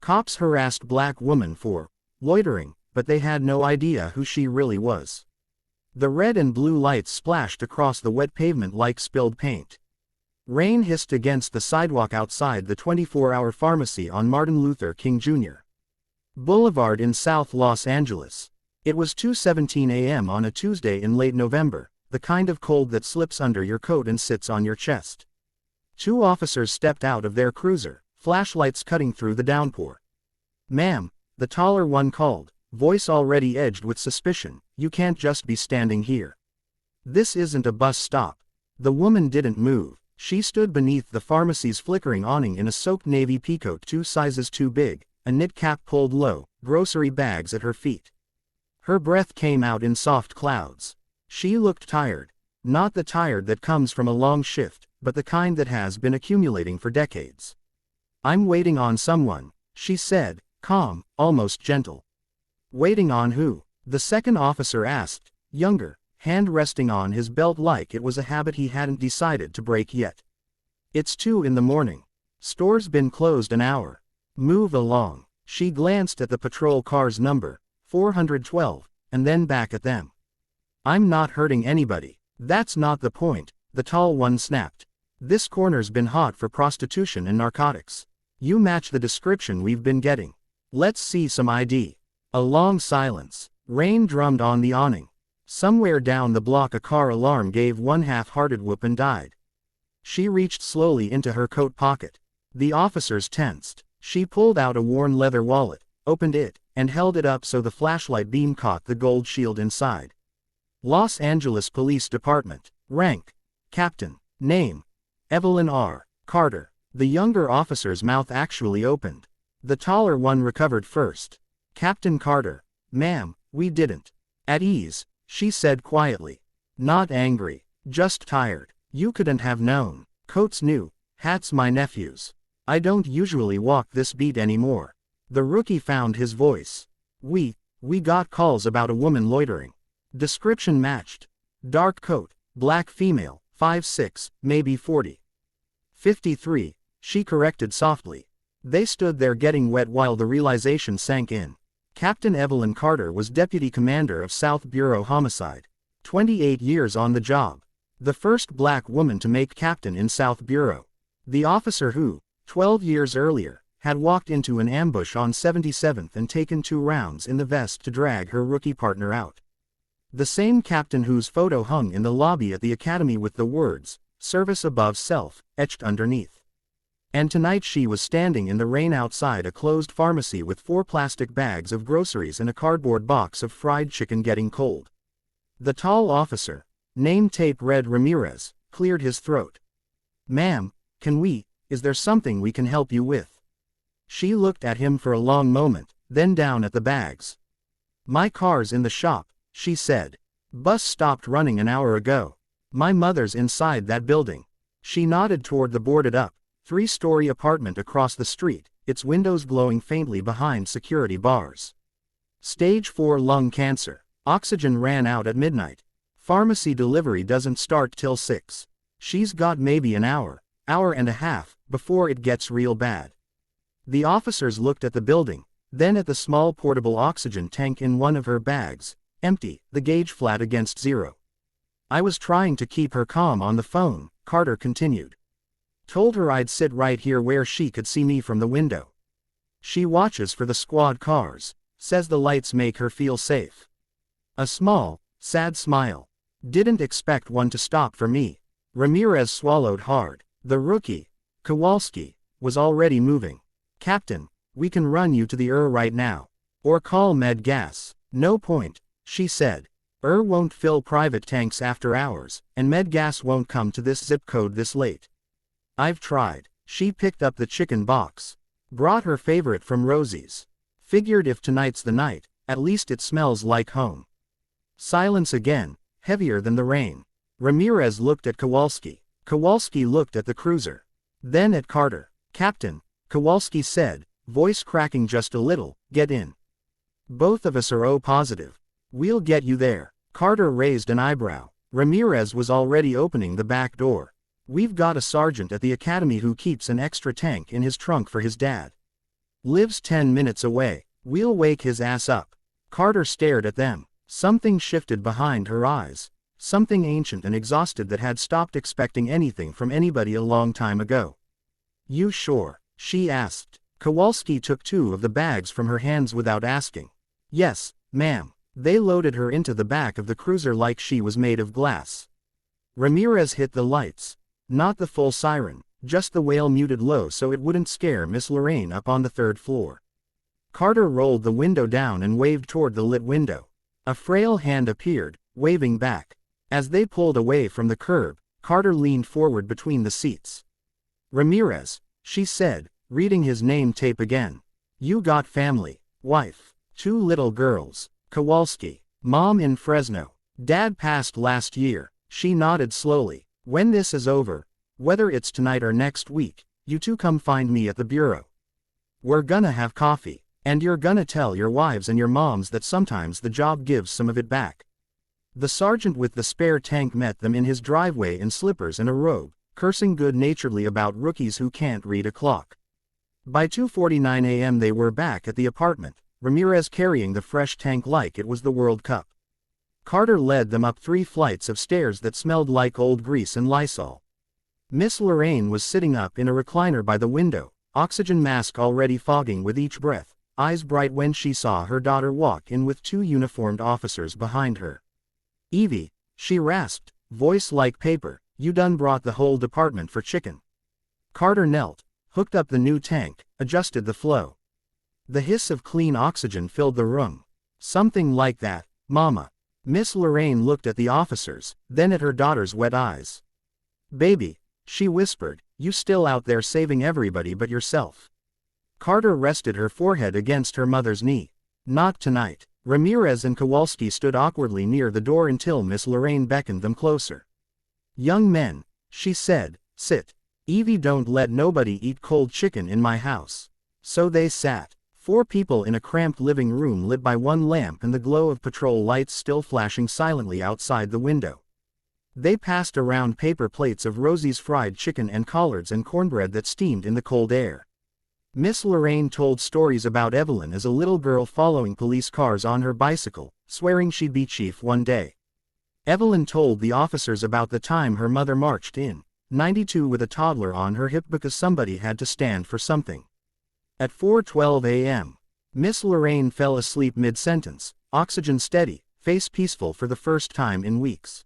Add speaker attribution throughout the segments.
Speaker 1: Cops harassed black woman for loitering, but they had no idea who she really was. The red and blue lights splashed across the wet pavement like spilled paint. Rain hissed against the sidewalk outside the 24-hour pharmacy on Martin Luther King Jr. Boulevard in South Los Angeles. It was 2:17 a.m. on a Tuesday in late November, the kind of cold that slips under your coat and sits on your chest. Two officers stepped out of their cruiser, flashlights cutting through the downpour. "Ma'am," the taller one called, voice already edged with suspicion, "you can't just be standing here. This isn't a bus stop." The woman didn't move. She stood beneath the pharmacy's flickering awning in a soaked navy peacoat 2 sizes too big, a knit cap pulled low, grocery bags at her feet. Her breath came out in soft clouds. She looked tired. Not the tired that comes from a long shift, but the kind that has been accumulating for decades. "I'm waiting on someone," she said, calm, almost gentle. "Waiting on who?" the second officer asked, younger, hand resting on his belt like it was a habit he hadn't decided to break yet. "It's 2 in the morning. Store's been closed an hour. Move along." She glanced at the patrol car's number, 412, and then back at them. "I'm not hurting anybody." "That's not the point," the tall one snapped. "This corner's been hot for prostitution and narcotics. You match the description we've been getting. Let's see some ID." A long silence. Rain drummed on the awning. Somewhere down the block a car alarm gave one half-hearted whoop and died. She reached slowly into her coat pocket. The officers tensed. She pulled out a worn leather wallet, opened it, and held it up so the flashlight beam caught the gold shield inside. Los Angeles Police Department. Rank: Captain. Name: Evelyn R. Carter. The younger officer's mouth actually opened. The taller one recovered first. "Captain Carter." "Ma'am, we didn't." "At ease," she said quietly. "Not angry. Just tired. You couldn't have known. Coat's new, hat's my nephew's. I don't usually walk this beat anymore." The rookie found his voice. We got calls about a woman loitering. Description matched. Dark coat, black female, 5'6", maybe 40. 53, she corrected softly. They stood there getting wet while the realization sank in. Captain Evelyn Carter was deputy commander of South Bureau Homicide. 28 years on the job. The first black woman to make captain in South Bureau. The officer who, 12 years earlier, had walked into an ambush on 77th and taken 2 rounds in the vest to drag her rookie partner out. The same captain whose photo hung in the lobby at the academy with the words, "Service above self," etched underneath. And tonight she was standing in the rain outside a closed pharmacy with 4 plastic bags of groceries and a cardboard box of fried chicken getting cold. The tall officer, name tape read Ramirez, cleared his throat. "Ma'am, is there something we can help you with?" She looked at him for a long moment, then down at the bags. "My car's in the shop," she said. "Bus stopped running an hour ago. My mother's inside that building." She nodded toward the boarded-up, 3-story apartment across the street, its windows glowing faintly behind security bars. "Stage 4 lung cancer. Oxygen ran out at midnight. Pharmacy delivery doesn't start till 6. She's got maybe an hour and a half, before it gets real bad." The officers looked at the building, then at the small portable oxygen tank in one of her bags, empty, the gauge flat against 0. "I was trying to keep her calm on the phone," Carter continued. "Told her I'd sit right here where she could see me from the window. She watches for the squad cars, says the lights make her feel safe." A small, sad smile. "Didn't expect one to stop for me." Ramirez swallowed hard. The rookie, Kowalski, was already moving. "Captain, we can run you to the right now. Or call med gas." "No point," she said. Won't fill private tanks after hours, and med gas won't come to this zip code this late." "I've tried." She picked up the chicken box. Brought her favorite from Rosie's. "Figured if tonight's the night, at least it smells like home." Silence again, heavier than the rain. Ramirez looked at Kowalski. Kowalski looked at the cruiser. Then at Carter. "Captain," Kowalski said, voice cracking just a little, "get in. Both of us are O positive. We'll get you there." Carter raised an eyebrow. Ramirez was already opening the back door. "We've got a sergeant at the academy who keeps an extra tank in his trunk for his dad. Lives 10 minutes away. We'll wake his ass up. Carter stared at them. Something shifted behind her eyes. Something ancient and exhausted that had stopped expecting anything from anybody a long time ago. You sure? She asked. Kowalski took 2 of the bags from her hands without asking. Yes, ma'am. They loaded her into the back of the cruiser like she was made of glass. Ramirez hit the lights. Not the full siren, just the wail muted low so it wouldn't scare Miss Lorraine up on the 3rd floor. Carter rolled the window down and waved toward the lit window. A frail hand appeared, waving back. As they pulled away from the curb, Carter leaned forward between the seats. Ramirez, she said, reading his name tape again. You got family, wife, 2 little girls. Kowalski, mom in Fresno. Dad passed last year. She nodded slowly. When this is over, whether it's tonight or next week, you 2 come find me at the bureau. We're gonna have coffee, and you're gonna tell your wives and your moms that sometimes the job gives some of it back. The sergeant with the spare tank met them in his driveway in slippers and a robe, cursing good-naturedly about rookies who can't read a clock. By 2:49 a.m. they were back at the apartment, Ramirez carrying the fresh tank like it was the World Cup. Carter led them up 3 flights of stairs that smelled like old grease and Lysol. Miss Lorraine was sitting up in a recliner by the window, oxygen mask already fogging with each breath, eyes bright when she saw her daughter walk in with 2 uniformed officers behind her. Evie, she rasped, voice like paper, you done brought the whole department for chicken. Carter knelt, hooked up the new tank, adjusted the flow. The hiss of clean oxygen filled the room. Something like that, Mama. Miss Lorraine looked at the officers, then at her daughter's wet eyes. Baby, she whispered, you still out there saving everybody but yourself. Carter rested her forehead against her mother's knee. Not tonight. Ramirez and Kowalski stood awkwardly near the door until Miss Lorraine beckoned them closer. Young men, she said, sit. Evie, don't let nobody eat cold chicken in my house. So they sat. 4 people in a cramped living room lit by 1 lamp and the glow of patrol lights still flashing silently outside the window. They passed around paper plates of Rosie's fried chicken and collards and cornbread that steamed in the cold air. Miss Lorraine told stories about Evelyn as a little girl following police cars on her bicycle, swearing she'd be chief one day. Evelyn told the officers about the time her mother marched in '92 with a toddler on her hip because somebody had to stand for something. At 4:12 a.m., Miss Lorraine fell asleep mid-sentence, oxygen steady, face peaceful for the first time in weeks.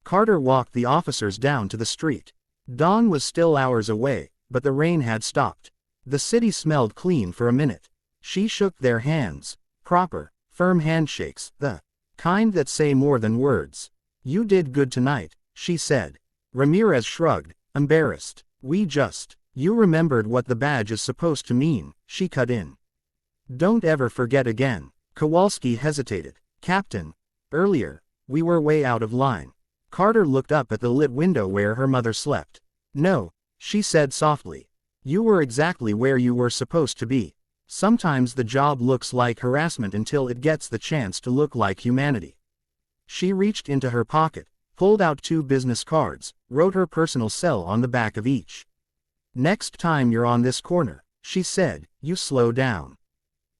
Speaker 1: Carter walked the officers down to the street. Dawn was still hours away, but the rain had stopped. The city smelled clean for a minute. She shook their hands, proper, firm handshakes, the kind that say more than words. You did good tonight, she said. Ramirez shrugged, embarrassed. You remembered what the badge is supposed to mean, she cut in. Don't ever forget again. Kowalski hesitated. Captain, earlier, we were way out of line. Carter looked up at the lit window where her mother slept. No, she said softly. You were exactly where you were supposed to be. Sometimes the job looks like harassment until it gets the chance to look like humanity. She reached into her pocket, pulled out 2 business cards, wrote her personal cell on the back of each. Next time you're on this corner, she said, you slow down.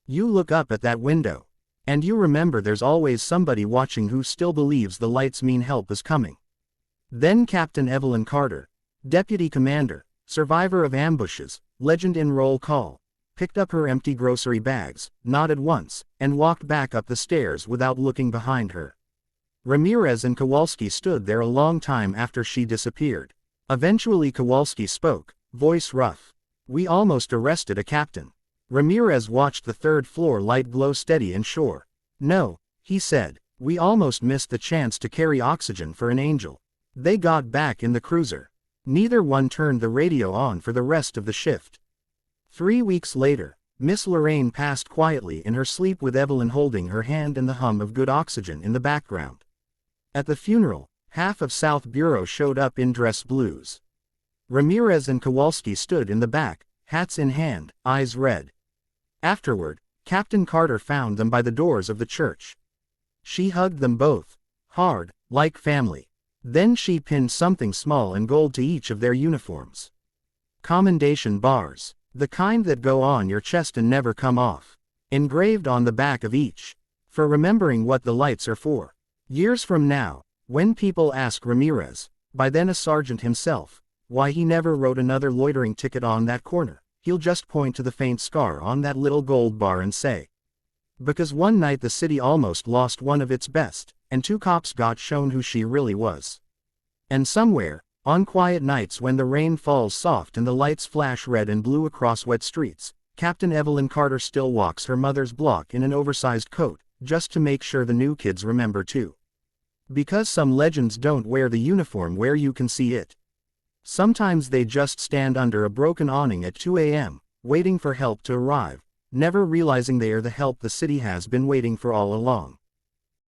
Speaker 1: You look up at that window. And you remember there's always somebody watching who still believes the lights mean help is coming. Then Captain Evelyn Carter, Deputy Commander, survivor of ambushes, legend in roll call, picked up her empty grocery bags, nodded once, and walked back up the stairs without looking behind her. Ramirez and Kowalski stood there a long time after she disappeared. Eventually Kowalski spoke, voice rough. We almost arrested a captain. Ramirez watched the 3rd floor light glow steady and sure. No, he said, we almost missed the chance to carry oxygen for an angel. They got back in the cruiser. Neither one turned the radio on for the rest of the shift. 3 weeks later, Miss Lorraine passed quietly in her sleep with Evelyn holding her hand and the hum of good oxygen in the background. At the funeral, half of South Bureau showed up in dress blues. Ramirez and Kowalski stood in the back, hats in hand, eyes red. Afterward, Captain Carter found them by the doors of the church. She hugged them both, hard, like family. Then she pinned something small in gold to each of their uniforms. Commendation bars. The kind that go on your chest and never come off. Engraved on the back of each. For remembering what the lights are for. Years from now, when people ask Ramirez, by then a sergeant himself, why he never wrote another loitering ticket on that corner, he'll just point to the faint scar on that little gold bar and say, because one night the city almost lost one of its best, and 2 cops got shown who she really was. And somewhere, on quiet nights when the rain falls soft and the lights flash red and blue across wet streets, Captain Evelyn Carter still walks her mother's block in an oversized coat, just to make sure the new kids remember too. Because some legends don't wear the uniform where you can see it. Sometimes they just stand under a broken awning at 2 a.m., waiting for help to arrive, never realizing they are the help the city has been waiting for all along.